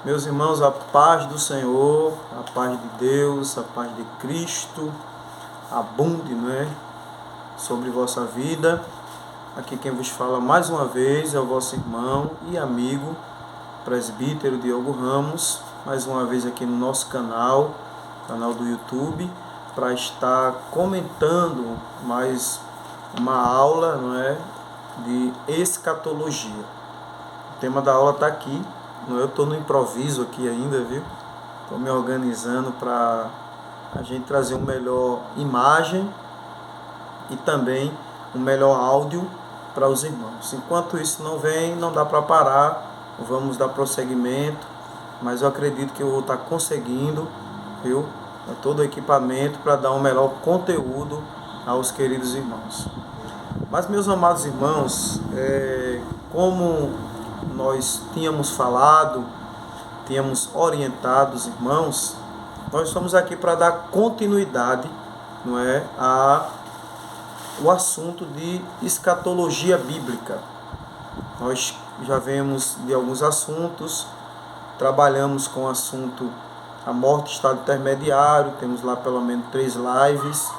Meus irmãos, a paz do Senhor, a paz de Deus, a paz de Cristo, abunde, sobre vossa vida. Aqui quem vos fala mais uma vez é o vosso irmão e amigo, presbítero Diogo Ramos, mais uma vez aqui no nosso canal do YouTube, para estar comentando mais uma aula, de escatologia. O tema da aula está aqui. Eu estou no improviso aqui ainda, viu? Estou me organizando para a gente trazer uma melhor imagem e também um melhor áudio para os irmãos. Enquanto isso não vem, não dá para parar, vamos dar prosseguimento, mas eu acredito que eu vou estar conseguindo, viu? Todo o equipamento para dar um melhor conteúdo aos queridos irmãos. Mas, meus amados irmãos, como nós tínhamos falado, tínhamos orientado os irmãos, nós estamos aqui para dar continuidade, ao assunto de escatologia bíblica. Nós já vemos de alguns assuntos, trabalhamos com o assunto a morte, estado intermediário, temos lá pelo menos 3 lives.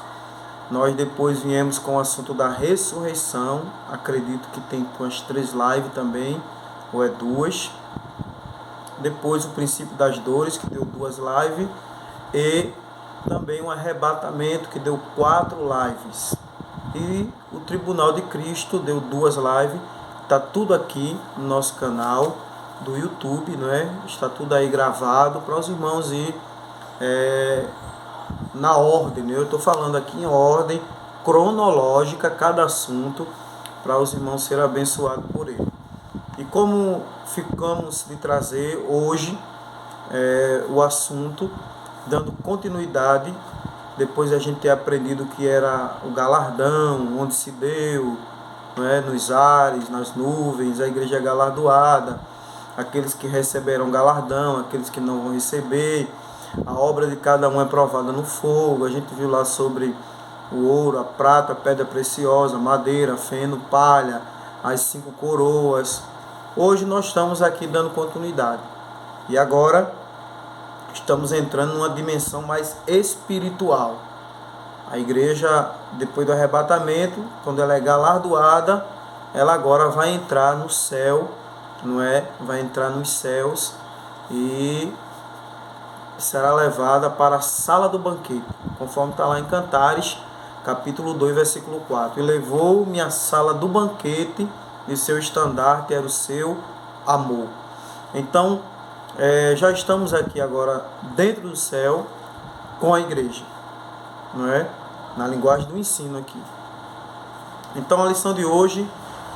Nós depois viemos com o assunto da ressurreição, acredito que tem umas 3 lives também, ou 2. Depois o princípio das dores, que deu 2 lives, e também um arrebatamento, que deu 4 lives. E o Tribunal de Cristo deu 2 lives. Está tudo aqui no nosso canal do YouTube, Está tudo aí gravado para os irmãos ir na ordem. Eu estou falando aqui em ordem cronológica cada assunto, para os irmãos serem abençoados por ele. E como ficamos de trazer hoje o assunto, dando continuidade, depois de a gente ter aprendido que era o galardão, onde se deu, nos ares, nas nuvens, a igreja é galardoada, aqueles que receberam galardão, aqueles que não vão receber, a obra de cada um é provada no fogo. A gente viu lá sobre o ouro, a prata, a pedra preciosa, madeira, feno, palha, as 5 coroas. Hoje nós estamos aqui dando continuidade. E agora estamos entrando numa dimensão mais espiritual. A igreja, depois do arrebatamento, quando ela é galardoada, ela agora vai entrar no céu, Vai entrar nos céus e será levada para a sala do banquete, conforme está lá em Cantares, capítulo 2, versículo 4. E levou-me à sala do banquete, e seu estandarte era o seu amor. Então, já estamos aqui agora dentro do céu com a igreja, na linguagem do ensino aqui. Então, a lição de hoje,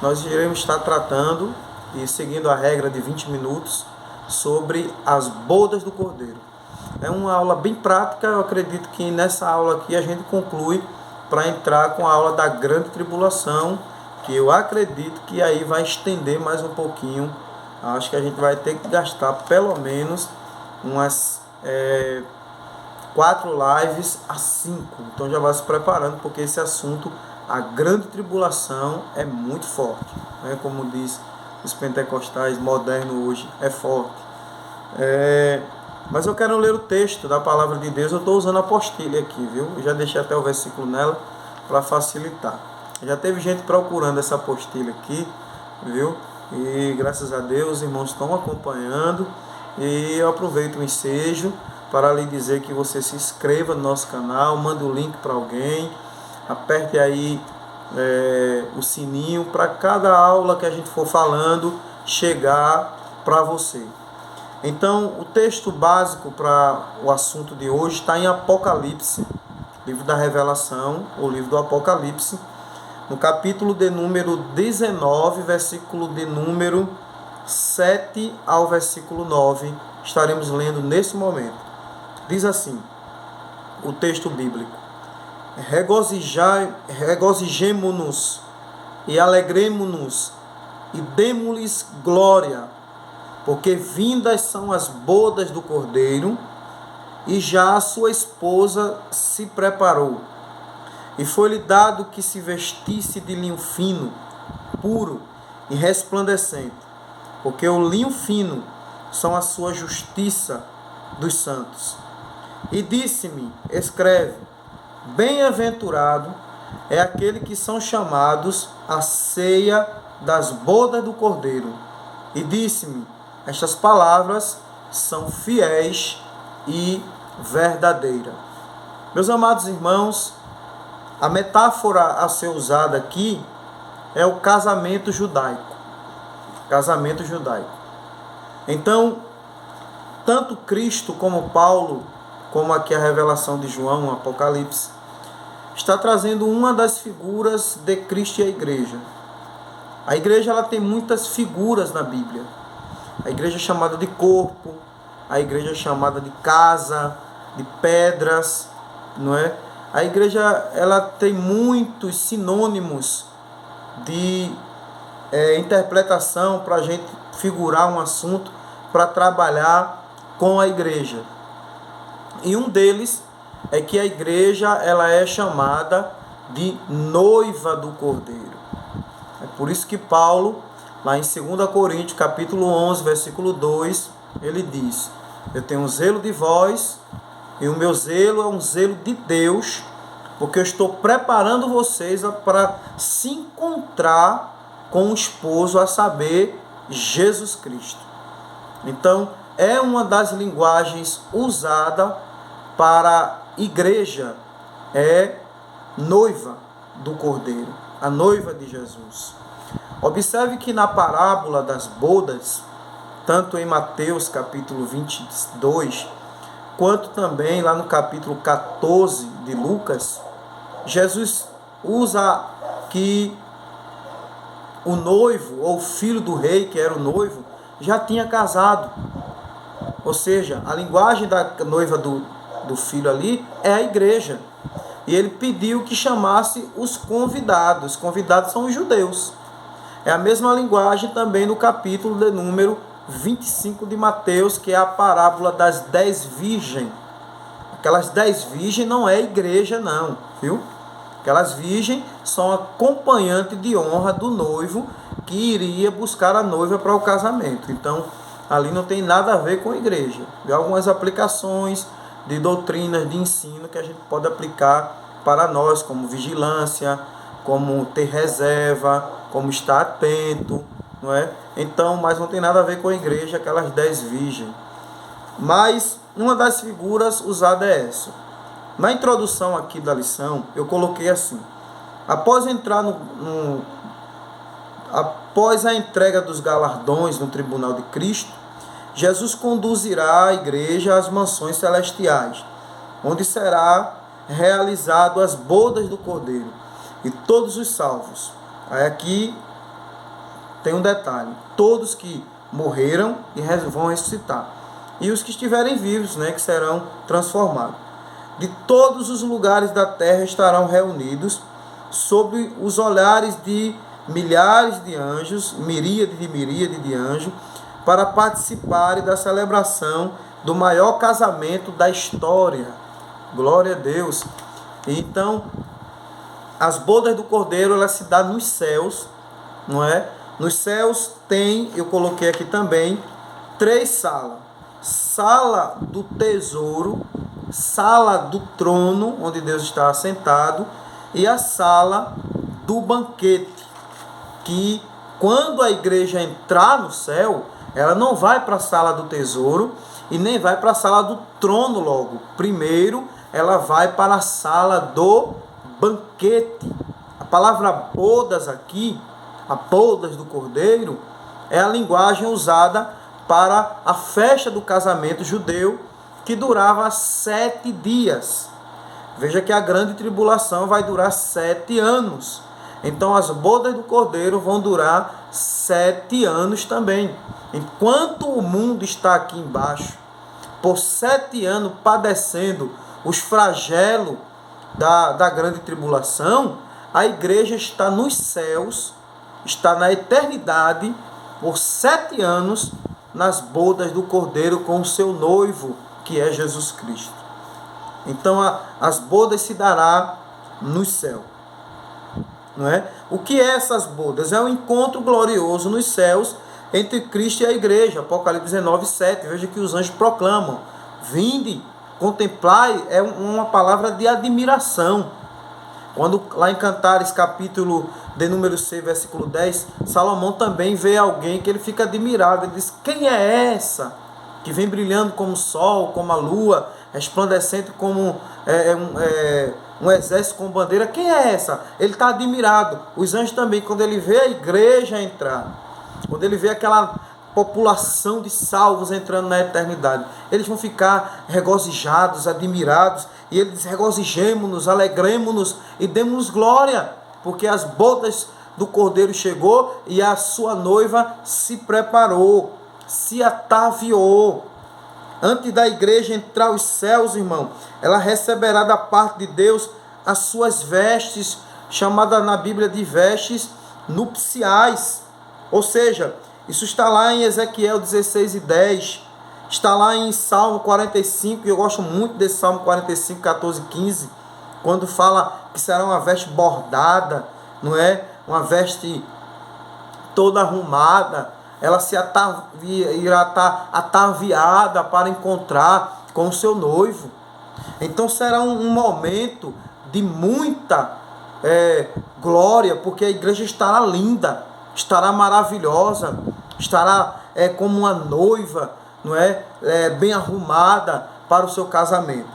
nós iremos estar tratando e seguindo a regra de 20 minutos sobre as bodas do Cordeiro. É uma aula bem prática. Eu acredito que nessa aula aqui a gente conclui para entrar com a aula da grande tribulação, que eu acredito que aí vai estender mais um pouquinho. Acho que a gente vai ter que gastar pelo menos umas 4 lives a 5. Então já vai se preparando, porque esse assunto, a grande tribulação, é muito forte. Como diz os pentecostais modernos hoje, é forte. Mas eu quero ler o texto da palavra de Deus. Eu estou usando a apostila aqui, viu? Eu já deixei até o versículo nela para facilitar. Já teve gente procurando essa apostila aqui, viu? E graças a Deus os irmãos estão acompanhando. E eu aproveito o ensejo para lhe dizer que você se inscreva no nosso canal, manda o link para alguém, aperte aí o sininho para cada aula que a gente for falando chegar para você. Então, o texto básico para o assunto de hoje está em Apocalipse, livro da Revelação, ou livro do Apocalipse, no capítulo de número 19, versículo de número 7 ao versículo 9, estaremos lendo nesse momento. Diz assim, o texto bíblico: regozijemo-nos e alegremo-nos e demo-lhes glória, porque vindas são as bodas do Cordeiro, e já a sua esposa se preparou. E foi-lhe dado que se vestisse de linho fino, puro e resplandecente, porque o linho fino são a sua justiça dos santos. E disse-me, escreve, bem-aventurado é aquele que são chamados à ceia das bodas do Cordeiro. E disse-me, estas palavras são fiéis e verdadeiras. Meus amados irmãos, a metáfora a ser usada aqui é o casamento judaico. Casamento judaico. Então, tanto Cristo como Paulo, como aqui a revelação de João, o Apocalipse, está trazendo uma das figuras de Cristo e a igreja. A igreja ela tem muitas figuras na Bíblia. A igreja é chamada de corpo, a igreja é chamada de casa, de pedras, não é? A igreja ela tem muitos sinônimos de interpretação para a gente figurar um assunto, para trabalhar com a igreja. E um deles é que a igreja ela é chamada de noiva do Cordeiro. É por isso que Paulo, lá em 2 Coríntios, capítulo 11, versículo 2, ele diz: eu tenho um zelo de vós, e o meu zelo é um zelo de Deus, porque eu estou preparando vocês para se encontrar com o esposo, a saber, Jesus Cristo. Então, é uma das linguagens usada para a igreja, é noiva do Cordeiro, a noiva de Jesus. Observe que na parábola das bodas, tanto em Mateus capítulo 22, quanto também lá no capítulo 14 de Lucas, Jesus usa que o noivo, ou o filho do rei, que era o noivo, já tinha casado. Ou seja, a linguagem da noiva do filho ali é a igreja. E ele pediu que chamasse os convidados. Os convidados são os judeus. É a mesma linguagem também no capítulo de número 25 de Mateus, que é a parábola das 10 virgens. Aquelas 10 virgens não é igreja não, viu? Aquelas virgens são acompanhantes de honra do noivo que iria buscar a noiva para o casamento. Então, ali não tem nada a ver com a igreja. Tem algumas aplicações de doutrinas, de ensino que a gente pode aplicar para nós, como vigilância, como ter reserva, como estar atento, não é? Então, mas não tem nada a ver com a igreja, aquelas 10 virgens. Mas uma das figuras usada é essa. Na introdução aqui da lição, eu coloquei assim: após após a entrega dos galardões no tribunal de Cristo, Jesus conduzirá a igreja às mansões celestiais, onde será realizado as bodas do Cordeiro, e todos os salvos. Aí aqui tem um detalhe: todos que morreram e vão ressuscitar, e os que estiverem vivos, né, que serão transformados. De todos os lugares da terra estarão reunidos, sob os olhares de milhares de anjos, miríade de anjos, para participarem da celebração do maior casamento da história. Glória a Deus. Então, as bodas do Cordeiro, elas se dão nos céus, não é? Nos céus tem, eu coloquei aqui também, 3 salas. Sala do tesouro, sala do trono, onde Deus está assentado, e a sala do banquete, que quando a igreja entrar no céu, ela não vai para a sala do tesouro e nem vai para a sala do trono logo. Primeiro, ela vai para a sala do banquete. A palavra bodas aqui, a bodas do Cordeiro, é a linguagem usada para a festa do casamento judeu, que durava 7 dias. Veja que a grande tribulação vai durar 7 anos. Então as bodas do Cordeiro vão durar 7 anos também. Enquanto o mundo está aqui embaixo, por 7 anos padecendo os flagelos da grande tribulação, a igreja está nos céus, está na eternidade, por 7 anos, nas bodas do Cordeiro com o seu noivo, que é Jesus Cristo. Então as bodas se dará no céu, não é? O que é essas bodas? É um encontro glorioso nos céus, entre Cristo e a igreja. Apocalipse 19, 7. Veja que os anjos proclamam: vinde, contemplai, é uma palavra de admiração. Quando lá em Cantares, capítulo de número 6, versículo 10, Salomão também vê alguém que ele fica admirado. Ele diz: quem é essa que vem brilhando como o sol, como a lua, resplandecente como um exército com bandeira? Quem é essa? Ele está admirado. Os anjos também, quando ele vê a igreja entrar, quando ele vê aquela população de salvos entrando na eternidade, eles vão ficar regozijados, admirados, e ele diz: regozijemo-nos, alegremo-nos e demos glória, porque as bodas do Cordeiro chegou e a sua noiva se preparou, se ataviou. Antes da igreja entrar aos céus, irmão, ela receberá da parte de Deus as suas vestes, chamada na Bíblia de vestes nupciais. Ou seja, isso está lá em Ezequiel 16 e 10, está lá em Salmo 45, e eu gosto muito desse Salmo 45, 14 e 15, quando fala que será uma veste bordada, não é? Uma veste toda arrumada, ela irá estar ataviada para encontrar com o seu noivo. Então será um momento de muita glória, porque a igreja estará linda, estará maravilhosa, estará como uma noiva, não é? Bem arrumada para o seu casamento.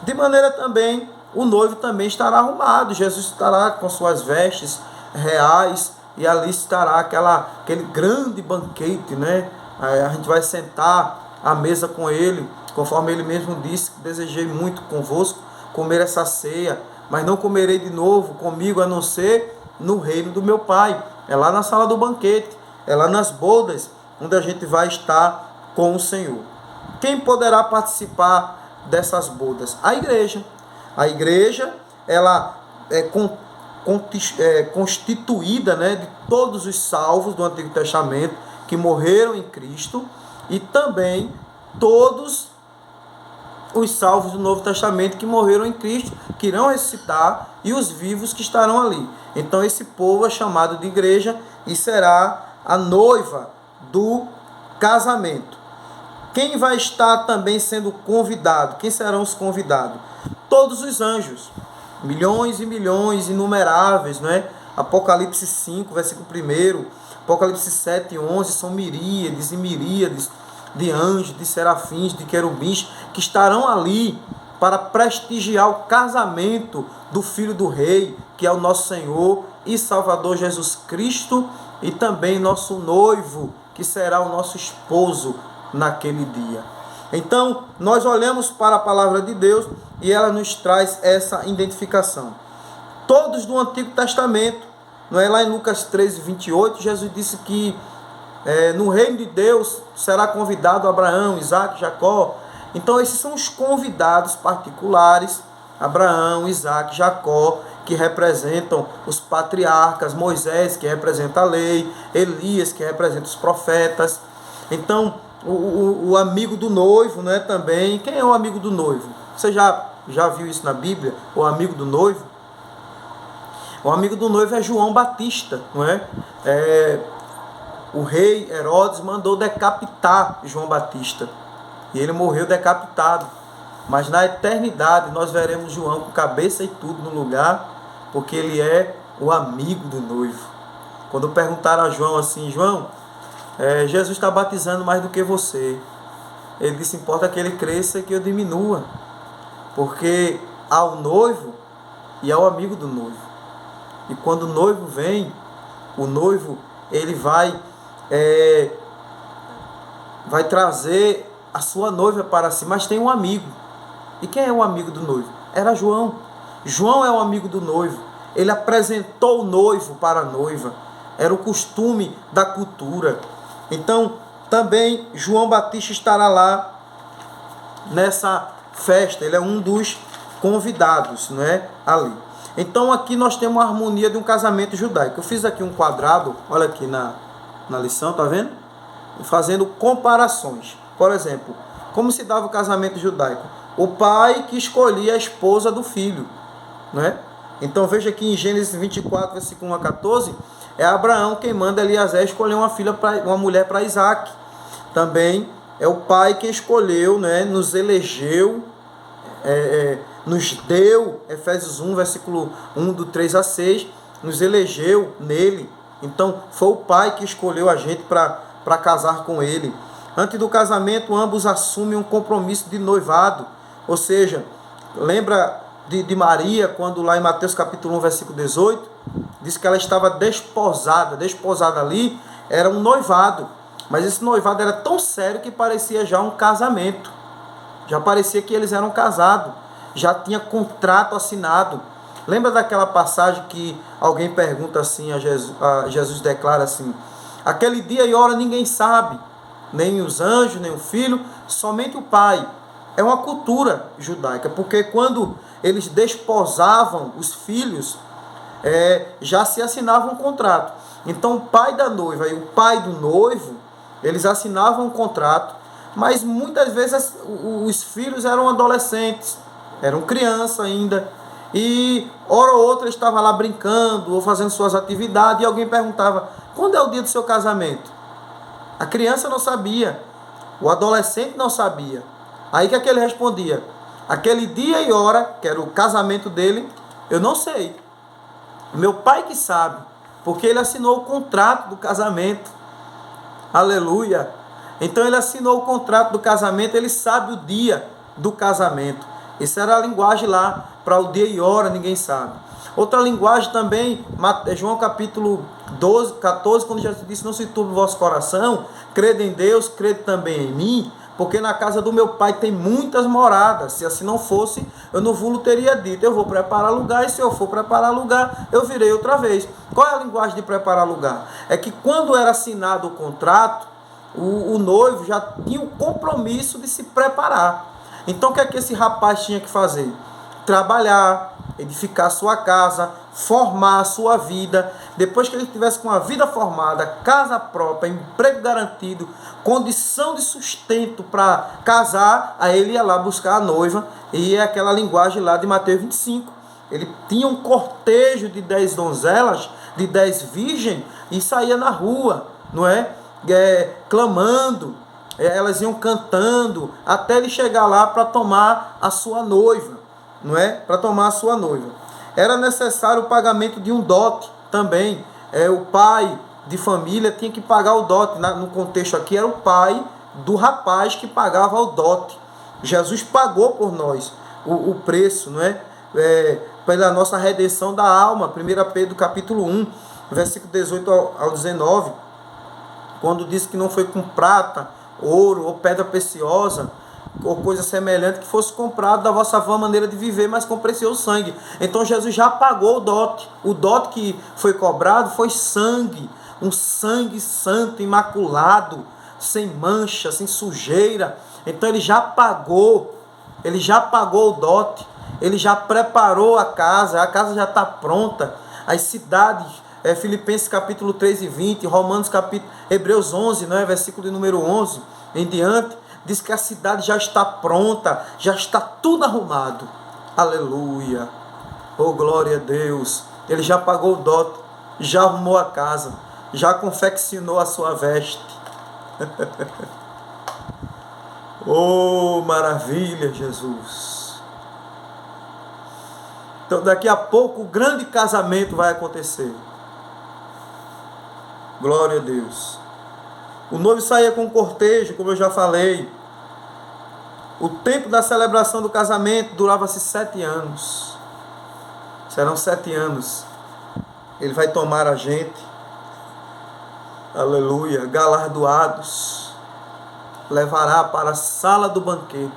De maneira também, o noivo também estará arrumado. Jesus estará com suas vestes reais, e ali estará aquele grande banquete, né? A gente vai sentar à mesa com ele, conforme ele mesmo disse: desejei muito convosco comer essa ceia, mas não comerei de novo comigo, a não ser no reino do meu Pai. É lá na sala do banquete, é lá nas bodas, onde a gente vai estar com o Senhor. Quem poderá participar dessas bodas? A igreja. A igreja, ela é constituída, né, de todos os salvos do Antigo Testamento que morreram em Cristo, e também todos os salvos do Novo Testamento que morreram em Cristo, que irão ressuscitar, e os vivos que estarão ali. Então esse povo é chamado de igreja e será a noiva do casamento. Quem vai estar também sendo convidado? Quem serão os convidados? Todos os anjos, milhões e milhões, inumeráveis, não é? Apocalipse 5, versículo 1, Apocalipse 7 e 11, são miríades e miríades de anjos, de serafins, de querubins, que estarão ali para prestigiar o casamento do Filho do Rei, que é o nosso Senhor e Salvador Jesus Cristo, e também nosso noivo, que será o nosso esposo naquele dia. Então, nós olhamos para a palavra de Deus e ela nos traz essa identificação. Todos do Antigo Testamento, não é? Lá em Lucas 13, 28, Jesus disse que no reino de Deus será convidado Abraão, Isaac, Jacó. Então esses são os convidados particulares: Abraão, Isaac, Jacó, que representam os patriarcas, Moisés, que representa a lei, Elias, que representa os profetas. Então o amigo do noivo, não é? Também, quem é o amigo do noivo? Você já viu isso na Bíblia? O amigo do noivo? O amigo do noivo é João Batista, não é? O rei Herodes mandou decapitar João Batista, e ele morreu decapitado. Mas na eternidade nós veremos João com cabeça e tudo no lugar, porque ele é o amigo do noivo. Quando perguntaram a João assim: João, Jesus está batizando mais do que você. Ele disse: importa que ele cresça e que eu diminua, porque há o noivo e há o amigo do noivo. E quando o noivo vem, o noivo ele vai trazer a sua noiva para si, mas tem um amigo. E quem é o amigo do noivo? Era João. João é o amigo do noivo. Ele apresentou o noivo para a noiva. Era o costume da cultura. Então, também João Batista estará lá nessa festa. Ele é um dos convidados, não é? Ali. Então, aqui nós temos uma harmonia de um casamento judaico. Eu fiz aqui um quadrado, olha aqui na lição, tá vendo? Fazendo comparações. Por exemplo, como se dava o casamento judaico? O pai que escolhia a esposa do filho, né? Então veja aqui em Gênesis 24, versículo 1 a 14, é Abraão quem manda Eliezer escolher uma mulher para Isaac. Também é o pai quem escolheu, né, nos elegeu, nos deu, Efésios 1, versículo 1, do 3 a 6, nos elegeu nele. Então, foi o pai que escolheu a gente para casar com ele. Antes do casamento, ambos assumem um compromisso de noivado. Ou seja, lembra de Maria, quando lá em Mateus capítulo 1, versículo 18, diz que ela estava desposada. Desposada ali era um noivado. Mas esse noivado era tão sério que parecia já um casamento. Já parecia que eles eram casados. Já tinha contrato assinado. Lembra daquela passagem que alguém pergunta assim a Jesus declara assim: aquele dia e hora ninguém sabe, nem os anjos, nem o filho, somente o pai. É uma cultura judaica, porque quando eles desposavam os filhos, já se assinava um contrato. Então o pai da noiva e o pai do noivo, eles assinavam um contrato, mas muitas vezes os filhos eram adolescentes, eram crianças ainda, e hora ou outra estava lá brincando ou fazendo suas atividades, e alguém perguntava: quando é o dia do seu casamento? A criança não sabia, o adolescente não sabia. Aí que ele respondia: aquele dia e hora, que era o casamento dele, eu não sei. Meu pai que sabe, porque ele assinou o contrato do casamento. Aleluia! Então ele assinou o contrato do casamento, ele sabe o dia do casamento. Isso era a linguagem lá, para o dia e hora, ninguém sabe. Outra linguagem também, João capítulo 12, 14, quando Jesus disse: não se turbe o vosso coração, crede em Deus, crede também em mim, porque na casa do meu pai tem muitas moradas. Se assim não fosse, eu não vos teria dito: eu vou preparar lugar, e se eu for preparar lugar, eu virei outra vez. Qual é a linguagem de preparar lugar? É que quando era assinado o contrato, o noivo já tinha o compromisso de se preparar. Então o que é que esse rapaz tinha que fazer? Trabalhar, edificar a sua casa, formar a sua vida. Depois que ele tivesse com a vida formada, casa própria, emprego garantido, condição de sustento para casar, aí ele ia lá buscar a noiva. E é aquela linguagem lá de Mateus 25. Ele tinha um cortejo de 10 donzelas, de 10 virgens, e saía na rua, não é? Clamando. Elas iam cantando até ele chegar lá para tomar a sua noiva, não é? Para tomar a sua noiva. Era necessário o pagamento de um dote também. O pai de família tinha que pagar o dote. No contexto aqui era o pai do rapaz que pagava o dote. Jesus pagou por nós o preço, não é? Pela nossa redenção da alma. 1 Pedro capítulo 1, versículo 18 ao 19, quando diz que não foi com prata, ouro ou pedra preciosa ou coisa semelhante que fosse comprado da vossa vã maneira de viver, mas com precioso sangue. Então Jesus já pagou o dote. O dote que foi cobrado foi sangue, um sangue santo, imaculado, sem mancha, sem sujeira. Então ele já pagou o dote, ele já preparou a casa já está pronta. As cidades, Filipenses capítulo 3 e 20, Romanos capítulo, Hebreus 11, né, versículo de número 11 em diante, diz que a cidade já está pronta, já está tudo arrumado. Aleluia! Oh, glória a Deus! Ele já pagou o dote, já arrumou a casa, já confeccionou a sua veste. Oh, maravilha, Jesus! Então daqui a pouco o grande casamento vai acontecer. Glória a Deus. O noivo saía com cortejo, como eu já falei. O tempo da celebração do casamento durava-se 7 anos. Serão 7 anos. Ele vai tomar a gente. Aleluia. Galardoados. Levará para a sala do banquete.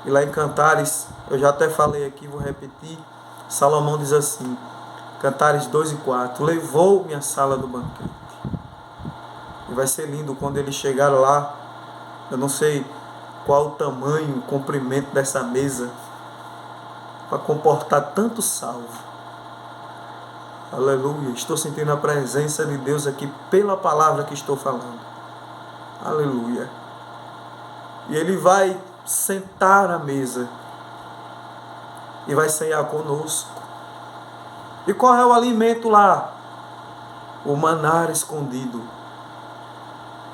E lá em Cantares, eu já até falei aqui, vou repetir. Salomão diz assim: Cantares 2 e 4. Levou-me à sala do banquete. E vai ser lindo quando ele chegar lá. Eu não sei qual o tamanho, o comprimento dessa mesa para comportar tanto salvo. Aleluia. Estou sentindo a presença de Deus aqui pela palavra que estou falando. Aleluia. E ele vai sentar à mesa e vai ceiar conosco. E qual é o alimento lá? o maná escondido.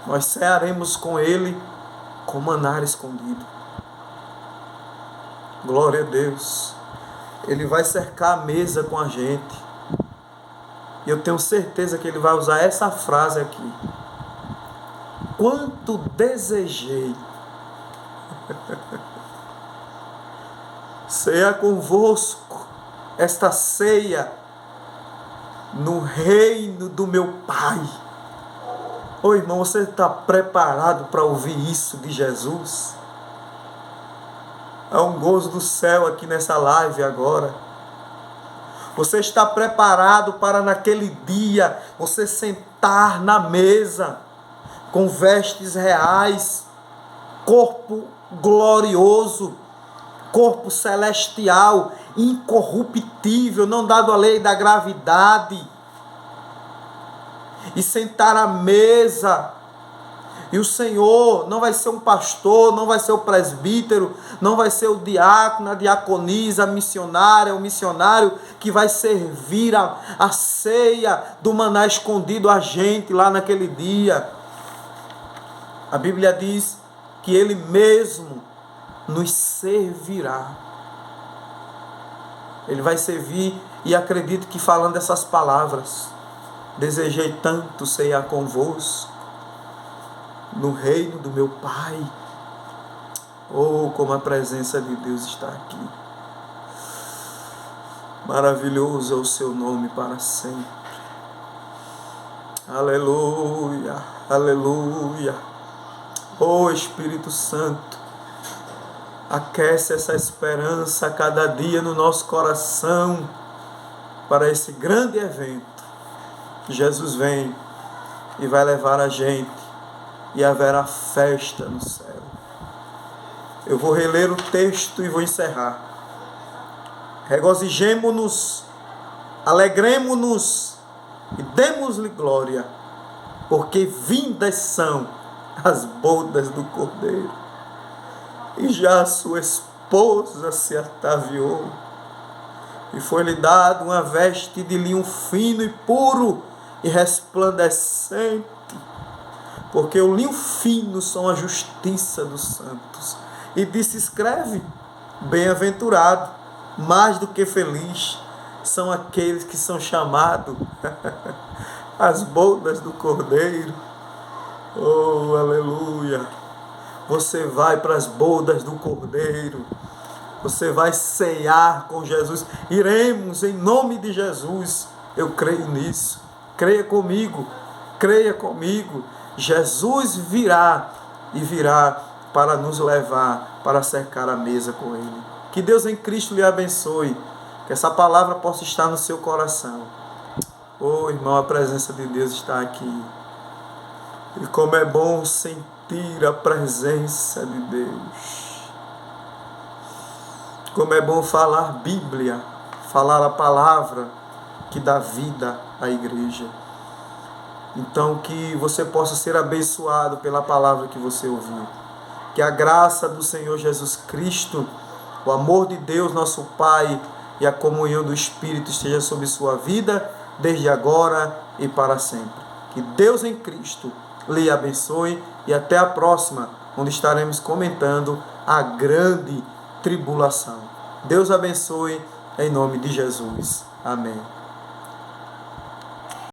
Nós cearemos com Ele com maná escondido. Glória a Deus. Ele vai cercar a mesa com a gente. E eu tenho certeza que Ele vai usar essa frase aqui. Quanto desejei cear convosco esta ceia no reino do meu Pai. Ô irmão, você está preparado para ouvir isso de Jesus? Há um gozo do céu aqui nessa live agora. Você está preparado para naquele dia você sentar na mesa com vestes reais, corpo glorioso, corpo celestial, incorruptível, não dado à lei da gravidade, e sentar à mesa, e o Senhor não vai ser um pastor, não vai ser o presbítero, não vai ser o diácono, a diaconisa, a missionária, o missionário que vai servir a ceia do maná escondido a gente lá naquele dia. A Bíblia diz que Ele mesmo nos servirá. Ele vai servir, e acredito que falando essas palavras, desejei tanto cear convosco no reino do meu Pai. Oh, como a presença de Deus está aqui. Maravilhoso é o seu nome para sempre. Aleluia, aleluia. Oh, Espírito Santo, aquece essa esperança a cada dia no nosso coração para esse grande evento. Jesus vem e vai levar a gente, e haverá festa no céu. Eu vou reler o texto e vou encerrar. Regozijemo-nos, alegremo-nos e demos-lhe glória, porque vindas são as bodas do Cordeiro, e já a sua esposa se ataviou, e foi-lhe dado uma veste de linho fino e puro e resplandecente, porque o linho fino são a justiça dos santos. E disse: escreve, bem-aventurado, mais do que feliz, são aqueles que são chamados as bodas do Cordeiro. Oh, aleluia! Você vai para as bodas do Cordeiro. Você vai cear com Jesus. Iremos em nome de Jesus. Eu creio nisso. Creia comigo. Creia comigo. Jesus virá, e virá para nos levar para cercar a mesa com Ele. Que Deus em Cristo lhe abençoe. Que essa palavra possa estar no seu coração. Oh, irmão, a presença de Deus está aqui. E como é bom sentir a presença de Deus. Como é bom falar Bíblia, falar a palavra que dá vida à igreja. Então, que você possa ser abençoado pela palavra que você ouviu. Que a graça do Senhor Jesus Cristo, o amor de Deus, nosso Pai, e a comunhão do Espírito esteja sobre sua vida, desde agora e para sempre. Que Deus em Cristo lhe abençoe, e até a próxima, onde estaremos comentando a grande tribulação. Deus abençoe, em nome de Jesus. Amém.